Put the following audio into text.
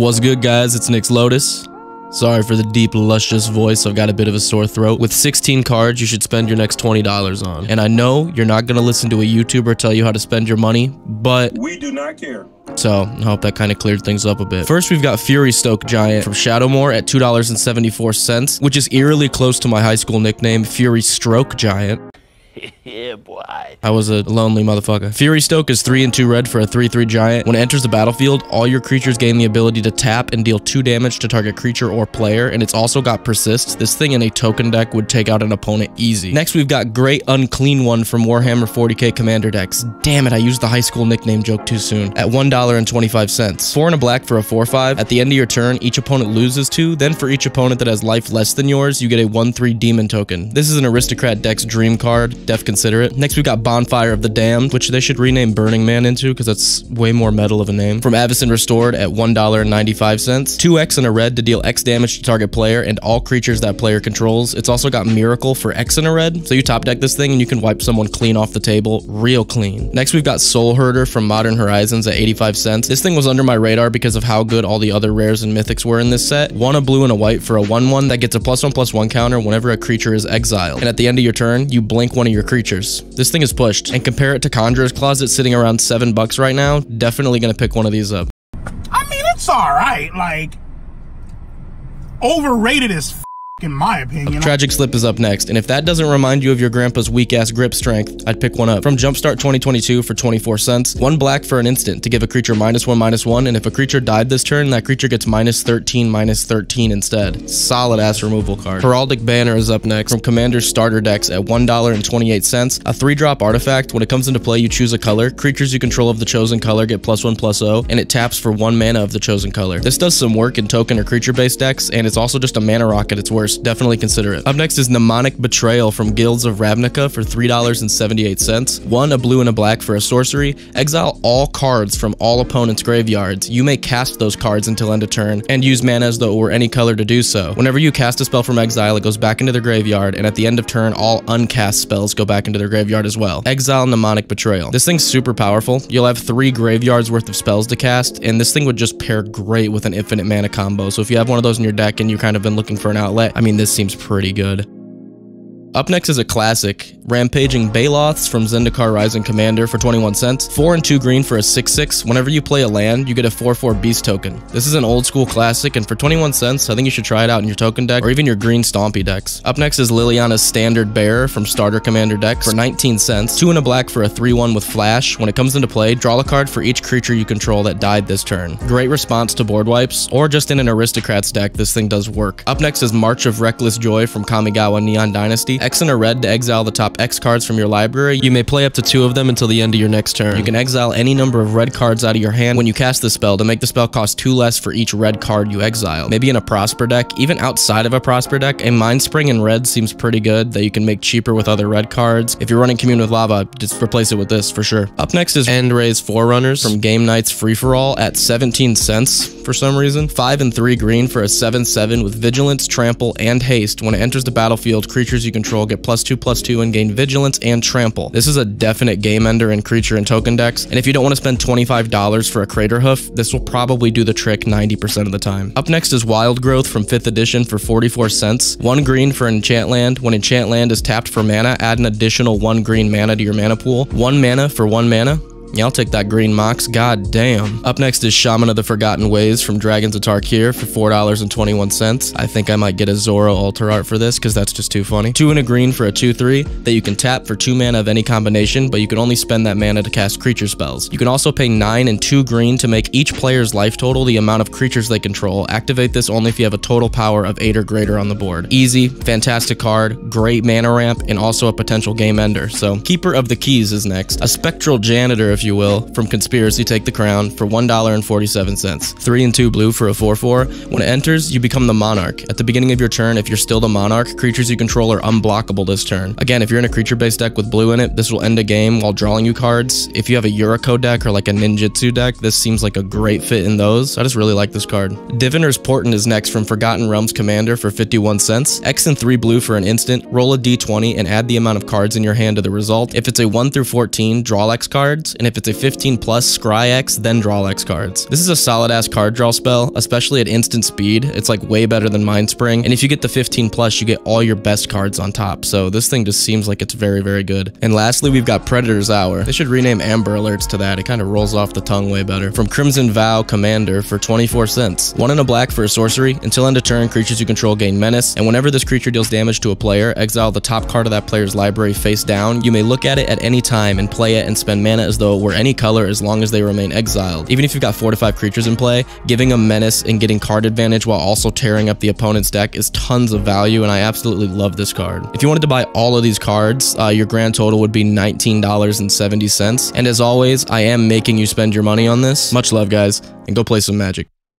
What's good, guys? It's Nick's Lotus. Sorry for the deep, luscious voice. I've got a bit of a sore throat. With 16 cards, you should spend your next $20 on. And I know you're not going to listen to a YouTuber tell you how to spend your money, but we do not care. So I hope that kind of cleared things up a bit. First, we've got Fury Stoke Giant from Shadowmoor at $2.74, which is eerily close to my high school nickname, Fury Stroke Giant. Yeah, boy. I was a lonely motherfucker. Fury Stoke is 3 and 2 red for a 3/3 giant. When it enters the battlefield, all your creatures gain the ability to tap and deal 2 damage to target creature or player, and it's also got persist. This thing in a token deck would take out an opponent easy. Next, we've got Great Unclean One from Warhammer 40k Commander decks. Damn it, I used the high school nickname joke too soon. At $1.25. 4 and a black for a 4/5. At the end of your turn, each opponent loses 2. Then for each opponent that has life less than yours, you get a 1/3 demon token. This is an Aristocrat deck's dream card. Def consider it. Next, we've got Bonfire of the Damned, which they should rename Burning Man into because that's way more metal of a name. From Avacyn Restored at $1.95. 2x and a red to deal X damage to target player and all creatures that player controls. It's also got Miracle for X and a red, so you top deck this thing and you can wipe someone clean off the table, real clean. Next, we've got Soul Herder from Modern Horizons at 85 cents. This thing was under my radar because of how good all the other rares and mythics were in this set. 1 a blue and a white for a 1/1 that gets a +1/+1 counter whenever a creature is exiled. And at the end of your turn, you blink one of your creatures. This thing is pushed, and compare it to Conjurer's Closet sitting around $7 right now. Definitely gonna pick one of these up. I mean, it's alright, like, overrated as f in my opinion. Tragic Slip is up next, and if that doesn't remind you of your grandpa's weak-ass grip strength, I'd pick one up. From Jumpstart 2022 for 24 cents, 1 black for an instant to give a creature -1/-1, and if a creature died this turn, that creature gets -13/-13 instead. Solid-ass removal card. Heraldic Banner is up next, from Commander's starter decks at $1.28. A 3-drop artifact. When it comes into play, you choose a color. Creatures you control of the chosen color get +1/+0, and it taps for 1 mana of the chosen color. This does some work in token or creature-based decks, and it's also just a mana rock at its worst. Definitely consider it. Up next is Mnemonic Betrayal from Guilds of Ravnica for $3.78. 1 a blue and a black for a sorcery. Exile all cards from all opponents' graveyards. You may cast those cards until end of turn, and use mana as though it were any color to do so. Whenever you cast a spell from exile, it goes back into their graveyard, and at the end of turn, all uncast spells go back into their graveyard as well. Exile Mnemonic Betrayal. This thing's super powerful. You'll have 3 graveyards worth of spells to cast, and this thing would just pair great with an infinite mana combo. So if you have one of those in your deck and you've kind of been looking for an outlet, I mean, this seems pretty good. Up next is a classic, Rampaging Baloths from Zendikar Rising Commander for 21 cents. 4 and 2 green for a 6/6. Whenever you play a land, you get a 4/4 beast token. This is an old school classic, and for 21 cents, I think you should try it out in your token deck or even your green stompy decks. Up next is Liliana's Standard Bearer from Starter Commander decks for 19 cents. 2 and a black for a 3/1 with flash. When it comes into play, draw a card for each creature you control that died this turn. Great response to board wipes, or just in an Aristocrats deck, this thing does work. Up next is March of Reckless Joy from Kamigawa Neon Dynasty. X and a red to exile the top X cards from your library. You may play up to 2 of them until the end of your next turn. You can exile any number of red cards out of your hand when you cast the spell to make the spell cost 2 less for each red card you exile. Maybe in a Prosper deck, even outside of a Prosper deck, a Mind Spring in red seems pretty good that you can make cheaper with other red cards. If you're running Commune with Lava, just replace it with this for sure. Up next is Endray's Forerunners from Game Night's Free-For-All at 17 cents for some reason. 5 and 3 green for a 7/7 with Vigilance, Trample, and Haste. When it enters the battlefield, creatures you control get +2/+2 and gain Vigilance and Trample. This is a definite game ender in creature and token decks, and if you don't want to spend $25 for a Crater Hoof, this will probably do the trick 90% of the time. Up next is Wild Growth from 5th edition for 44 cents. 1 green for an enchant land. When enchant land is tapped for mana, add an additional 1 green mana to your mana pool. 1 mana for 1 mana. Yeah, I'll take that green Mox. God damn. Up next is Shaman of the Forgotten Ways from Dragons of Tarkir for $4.21. I think I might get a Zoro Altar Art for this because that's just too funny. 2 and a green for a 2/3 that you can tap for 2 mana of any combination, but you can only spend that mana to cast creature spells. You can also pay 9 and 2 green to make each player's life total the amount of creatures they control. Activate this only if you have a total power of 8 or greater on the board. Easy, fantastic card, great mana ramp, and also a potential game ender. So Keeper of the Keys is next. A Spectral Janitor, if you will, from Conspiracy Take the Crown for $1.47. 3 and 2 blue for a 4/4. When it enters, you become the Monarch. At the beginning of your turn, if you're still the Monarch, creatures you control are unblockable this turn. Again, if you're in a creature-based deck with blue in it, this will end a game while drawing you cards. If you have a Yuriko deck or like a Ninjutsu deck, this seems like a great fit in those. I just really like this card. Diviner's Portent is next from Forgotten Realms Commander for 51 cents. X and 3 blue for an instant. Roll a d20 and add the amount of cards in your hand to the result. If it's a 1 through 14, draw X cards, and if it's a 15 plus, scry X, then draw X cards. This is a solid ass card draw spell, especially at instant speed. It's like way better than Mind Spring, and if you get the 15 plus, you get all your best cards on top, so this thing just seems like it's very, very good. And lastly, we've got Predator's Hour. They should rename Amber Alerts to that. It kind of rolls off the tongue way better. From Crimson Vow Commander for 24 cents. 1 and a black for a sorcery. Until end of turn, creatures you control gain menace, and whenever this creature deals damage to a player, exile the top card of that player's library face down. You may look at it at any time and play it and spend mana as though it were any color as long as they remain exiled. Even if you've got 4 to 5 creatures in play, giving them menace and getting card advantage while also tearing up the opponent's deck is tons of value, and I absolutely love this card. If you wanted to buy all of these cards, your grand total would be $19.70. And as always, I am making you spend your money on this. Much love, guys, and go play some Magic.